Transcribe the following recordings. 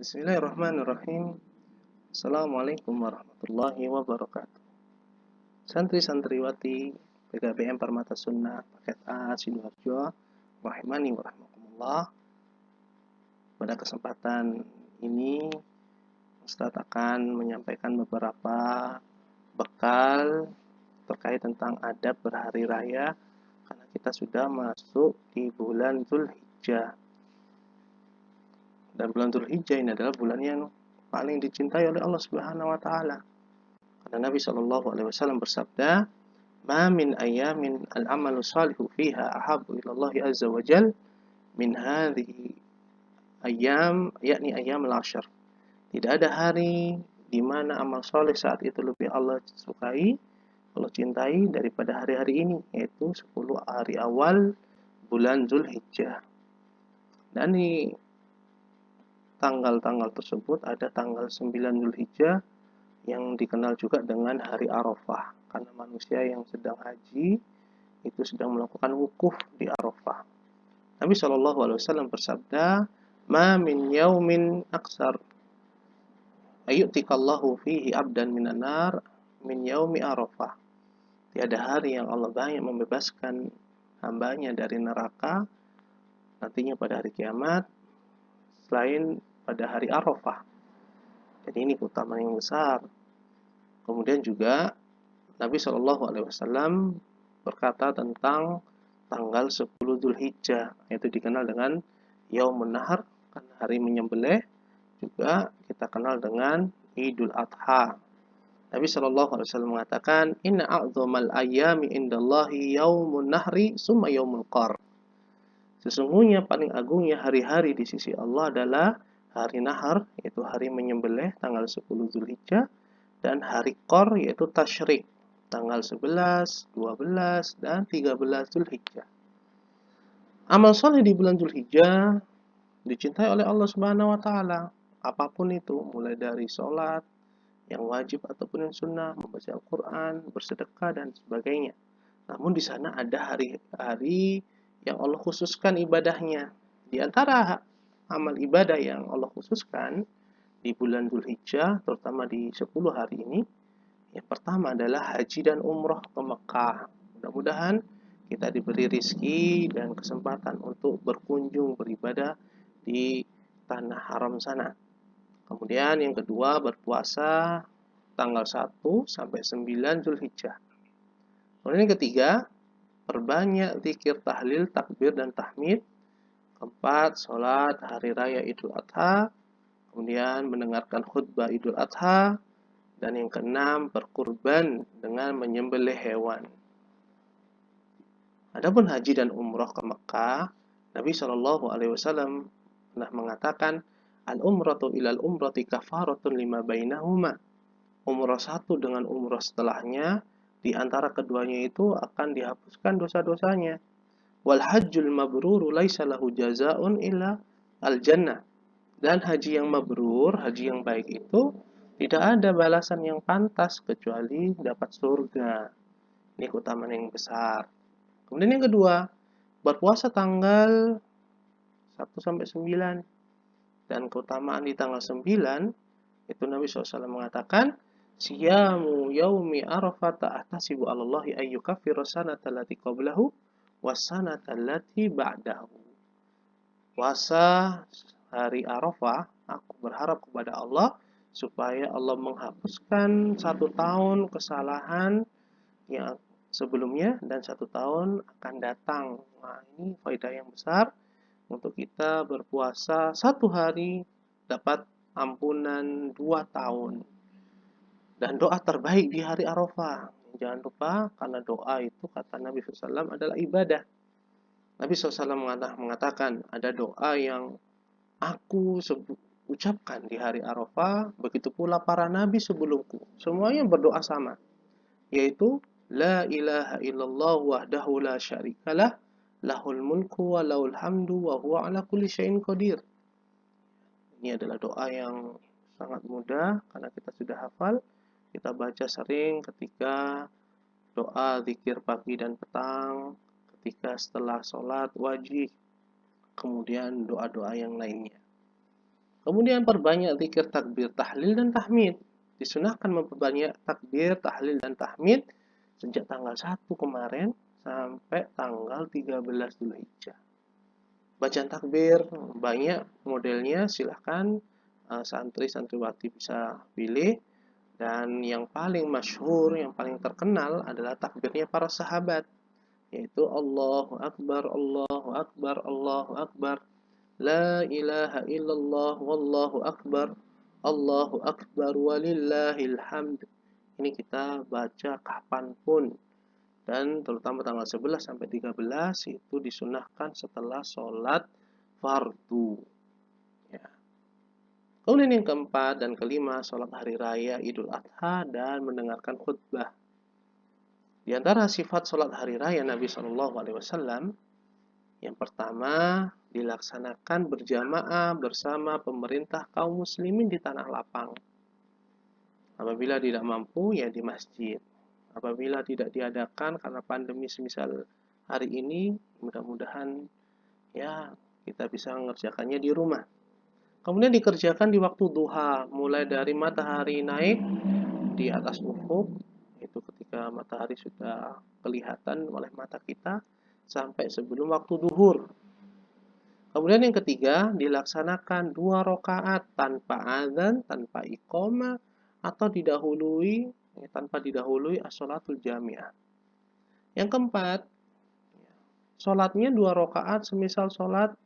Bismillahirrahmanirrahim. Assalamualaikum warahmatullahi wabarakatuh. Santri-santriwati PKBM Permata Sunnah Paket A Sidoarjo, rahimani wa rahmakumullah. Pada kesempatan ini Ustadz akan menyampaikan beberapa bekal terkait tentang adab berhari raya karena kita sudah masuk di bulan Zulhijjah. Dan bulan Zulhijjah ini adalah bulan yang paling dicintai oleh Allah Subhanahu wa taala. Karena Nabi Shallallahu alaihi wasallam bersabda, "Ma min ayamin al-amalu salihu fiha ahabbu ila Allah azza wa jal min hadhihi ayam, yakni ayam al-ashr." Tidak ada hari di mana amal soleh saat itu lebih Allah sukai, Allah cintai daripada hari-hari ini, yaitu 10 hari awal bulan Zulhijjah. Dan di tanggal-tanggal tersebut ada tanggal 9 Zulhijjah yang dikenal juga dengan hari Arafah, karena manusia yang sedang haji itu sedang melakukan wukuf di Arafah. Nabi Shallallahu alaihi wasallam bersabda, "Ma min yaumin aksar ayyutikallahu fihi abdan minan nar min yaumi Arafah." Tiada hari yang Allah banyak membebaskan hambanya dari neraka nantinya pada hari kiamat selain pada hari Arafah. Jadi ini keutamaan yang besar. Kemudian juga Nabi Shallallahu alaihi wasallam berkata tentang tanggal 10 Zulhijjah, yaitu dikenal dengan Yaumun Nahar, karena hari menyembelih. Juga kita kenal dengan Idul Adha. Nabi Shallallahu alaihi wasallam mengatakan, "Inna a'dhamal ayyami indallahi yaumun nahri summa yaumul qar." Sesungguhnya paling agungnya hari-hari di sisi Allah adalah hari Nahar, yaitu hari menyembelih tanggal 10 Zulhijjah, dan hari Qor, yaitu Tasyrik, tanggal 11, 12, dan 13 Zulhijjah. Amal soleh di bulan Zulhijjah dicintai oleh Allah Subhanahu wa taala. Apapun itu, mulai dari sholat yang wajib ataupun yang sunnah, membaca Al-Quran, bersedekah, dan sebagainya. Namun di sana ada hari-hari yang Allah khususkan ibadahnya. Di antara amal ibadah yang Allah khususkan di bulan Zulhijjah, terutama di 10 hari ini, yang pertama adalah haji dan umroh ke Mekah. Mudah-mudahan kita diberi rizki dan kesempatan untuk berkunjung beribadah di tanah haram sana. Kemudian yang kedua, berpuasa tanggal 1 sampai 9 Zulhijjah. Kemudian yang ketiga, perbanyak zikir, tahlil, takbir, dan tahmid. Keempat, sholat hari raya Idul Adha. Kemudian mendengarkan khutbah Idul Adha. Dan yang keenam, berkurban dengan menyembelih hewan. Adapun haji dan umroh ke Mekah, Nabi Shallallahu alaihi wasallam pernah mengatakan, "Al-umratu ilal umrati kafaratun lima bainahuma." Umroh satu dengan umroh setelahnya, di antara keduanya itu akan dihapuskan dosa-dosanya. Wal hajjul mabruru laisa lahu jazaa'un illa al-jannah. Dan haji yang mabrur, haji yang baik itu tidak ada balasan yang pantas kecuali dapat surga. Ini keutamaan yang besar. Kemudian yang kedua, berpuasa tanggal 1 sampai 9. Dan keutamaan di tanggal 9 itu Nabi SAW mengatakan, "Siyamu yaumi arafata ahtasibu 'alallahi ayyukaffira sanata allati qablahu wassanata allati ba'dahu." Puasa hari Arafah, aku berharap kepada Allah supaya Allah menghapuskan 1 tahun kesalahan yang sebelumnya dan 1 tahun akan datang. Nah, ini faedah yang besar untuk kita berpuasa 1 hari dapat ampunan 2 tahun. Dan doa terbaik di hari Arafah, jangan lupa, karena doa itu kata Nabi SAW adalah ibadah. Nabi SAW mengatakan, ada doa yang aku ucapkan di hari Arafah, begitu pula para nabi sebelumku. Semuanya berdoa sama, yaitu La ilaha illallah wahdahu la syarikalah, lahul mulku wa lahul hamdu wa huwa ala kulli syai'in qadir. Ini adalah doa yang sangat mudah karena kita sudah hafal. Kita baca sering ketika doa zikir pagi dan petang, ketika setelah sholat wajib, kemudian doa-doa yang lainnya. Kemudian perbanyak zikir, takbir, tahlil, dan tahmid. Disunahkan memperbanyak takbir, tahlil, dan tahmid sejak tanggal 1 kemarin sampai tanggal 13 Dzulhijjah. Bacaan takbir banyak modelnya, silahkan santri-santriwati bisa pilih. Dan yang paling masyhur, yang paling terkenal adalah takbirnya para sahabat, yaitu Allahu Akbar, Allahu Akbar, Allahu Akbar. La ilaha illallah wallahu akbar. Allahu akbar walillahil hamd. Ini kita baca kapanpun, dan terutama tanggal 11 sampai 13 itu disunahkan setelah sholat fardu. Ya. Kemudian yang keempat dan kelima, sholat hari raya Idul Adha dan mendengarkan khutbah. Di antara sifat sholat hari raya Nabi Shallallahu Alaihi Wasallam, yang pertama, dilaksanakan berjamaah bersama pemerintah kaum muslimin di tanah lapang. Apabila tidak mampu, ya di masjid. Apabila tidak diadakan karena pandemi semisal hari ini, mudah-mudahan ya kita bisa mengerjakannya di rumah. Kemudian dikerjakan di waktu duha, mulai dari matahari naik di atas ufuk, itu ketika matahari sudah kelihatan oleh mata kita, sampai sebelum waktu duhur. Kemudian yang ketiga, dilaksanakan 2 rakaat tanpa adzan, tanpa iqamah, atau tanpa didahului as-sholatul jami'ah. Yang keempat, sholatnya 2 rakaat semisal sholat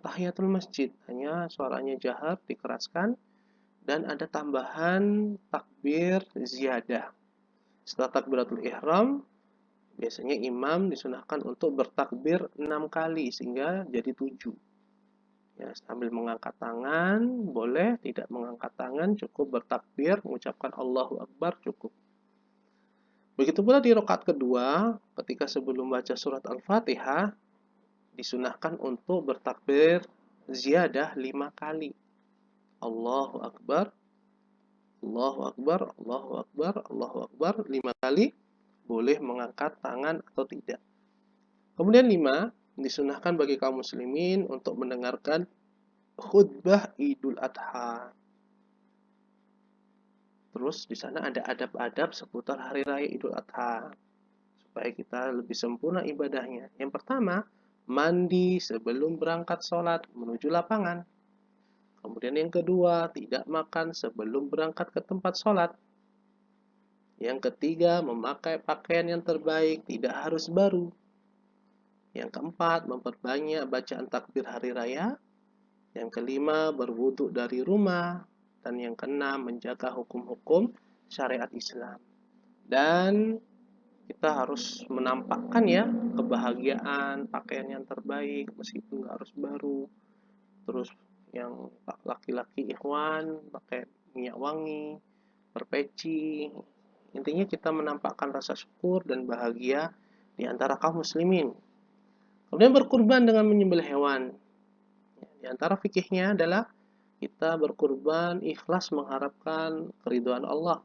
tahiyatul masjid, hanya suaranya jahar, dikeraskan, dan ada tambahan takbir ziyadah. Setelah takbiratul ihram, biasanya imam disunahkan untuk bertakbir 6 kali sehingga jadi 7. Ya, sambil mengangkat tangan, boleh, tidak mengangkat tangan, cukup bertakbir, mengucapkan Allahu Akbar, cukup. Begitu pula di rakaat kedua, ketika sebelum baca surat Al-Fatihah, disunahkan untuk bertakbir ziyadah 5 kali. Allahu Akbar, Allahu Akbar, Allahu Akbar, Allahu Akbar, 5 kali, boleh mengangkat tangan atau tidak. Kemudian 5, disunahkan bagi kaum muslimin untuk mendengarkan khutbah Idul Adha. Terus di sana ada adab-adab seputar hari raya Idul Adha supaya kita lebih sempurna ibadahnya. Yang pertama, mandi sebelum berangkat sholat menuju lapangan. Kemudian yang kedua, tidak makan sebelum berangkat ke tempat sholat. Yang ketiga, memakai pakaian yang terbaik, tidak harus baru. Yang keempat, memperbanyak bacaan takbir hari raya. Yang kelima, berwudu dari rumah. Dan yang keenam, menjaga hukum-hukum syariat Islam. Dan kita harus menampakkan ya kebahagiaan, pakaian yang terbaik meskipun nggak harus baru. Terus yang laki-laki ikhwan pakai minyak wangi, berpeci. Intinya kita menampakkan rasa syukur dan bahagia di antara kaum muslimin. Kemudian berkurban dengan menyembelih hewan. Di antara fikihnya adalah kita berkurban ikhlas mengharapkan keridhaan Allah.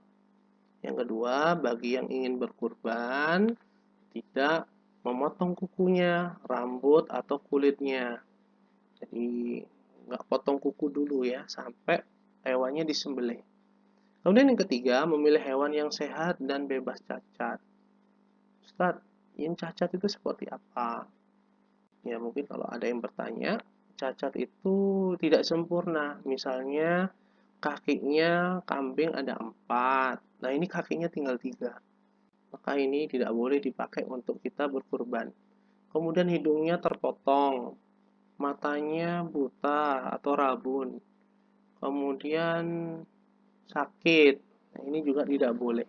Yang kedua, bagi yang ingin berkurban, tidak memotong kukunya, rambut, atau kulitnya. Jadi, nggak potong kuku dulu ya, sampai hewannya disembelih. Kemudian yang ketiga, memilih hewan yang sehat dan bebas cacat. Ustadz, yang cacat itu seperti apa? Ya, mungkin kalau ada yang bertanya, cacat itu tidak sempurna. Misalnya, kakinya kambing ada 4. Nah, ini kakinya tinggal 3. Maka ini tidak boleh dipakai untuk kita berkurban. Kemudian hidungnya terpotong, matanya buta atau rabun. Kemudian sakit. Nah, ini juga tidak boleh.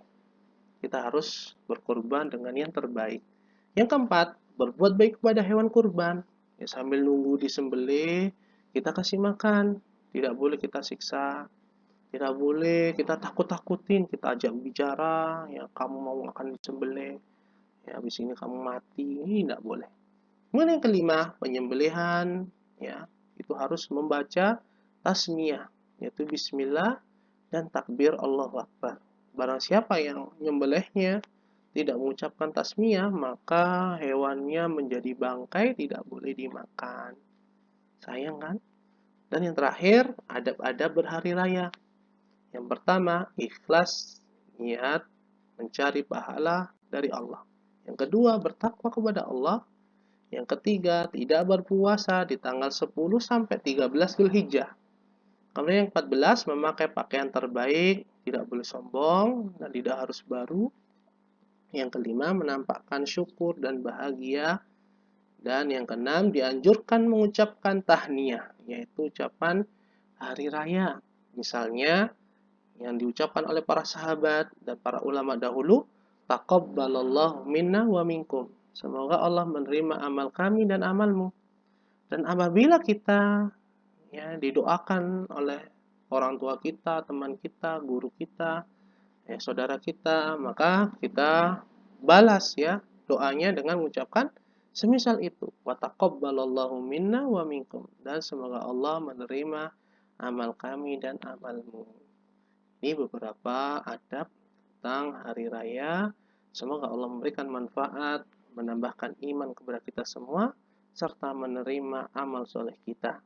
Kita harus berkurban dengan yang terbaik. Yang keempat, berbuat baik kepada hewan kurban. Ya, sambil nunggu disembelih, kita kasih makan. Tidak boleh kita siksa. Tidak boleh kita takut-takutin, kita ajak bicara, ya kamu mau akan disembelih, ya habis ini kamu mati, ini tidak boleh. Kemudian yang kelima, penyembelihan, ya itu harus membaca tasmiyah, yaitu bismillah dan takbir Allahu Akbar. Barang siapa yang menyembelihnya tidak mengucapkan tasmiyah, maka hewannya menjadi bangkai, tidak boleh dimakan. Sayang kan? Dan yang terakhir, adab-adab berhari raya. Yang pertama, ikhlas niat mencari pahala dari Allah. Yang kedua, bertakwa kepada Allah. Yang ketiga, tidak berpuasa di tanggal 10 sampai 13 Zulhijjah. Kemudian yang 14, memakai pakaian terbaik, tidak boleh sombong dan tidak harus baru. Yang kelima, menampakkan syukur dan bahagia. Dan yang keenam, dianjurkan mengucapkan tahniyah, yaitu ucapan hari raya. Misalnya, yang diucapkan oleh para sahabat dan para ulama dahulu, taqabbalallahu minna wa minkum. Semoga Allah menerima amal kami dan amalmu. Dan apabila kita didoakan oleh orang tua kita, teman kita, guru kita, saudara kita, maka kita balas doanya dengan mengucapkan semisal itu, wa taqabbalallahu minna wa minkum, dan semoga Allah menerima amal kami dan amalmu. Ini beberapa adab tentang hari raya. Semoga Allah memberikan manfaat, menambahkan iman kepada kita semua, serta menerima amal soleh kita.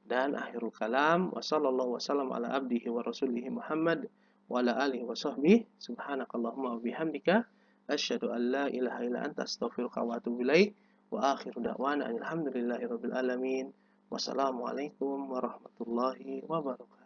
Dan akhirul kalam, wassallallahu wasallam ala abdihi wa rasulihi Muhammad wa ala alihi wa sahbihi, subhanakallahumma wa bihamdika, asyhadu an la ilaha illa anta astaghfiruka wa atubu ilaik, wa akhiru da'wana alhamdulillahi rabbil alamin. Wassalamualaikum warahmatullahi wabarakatuh.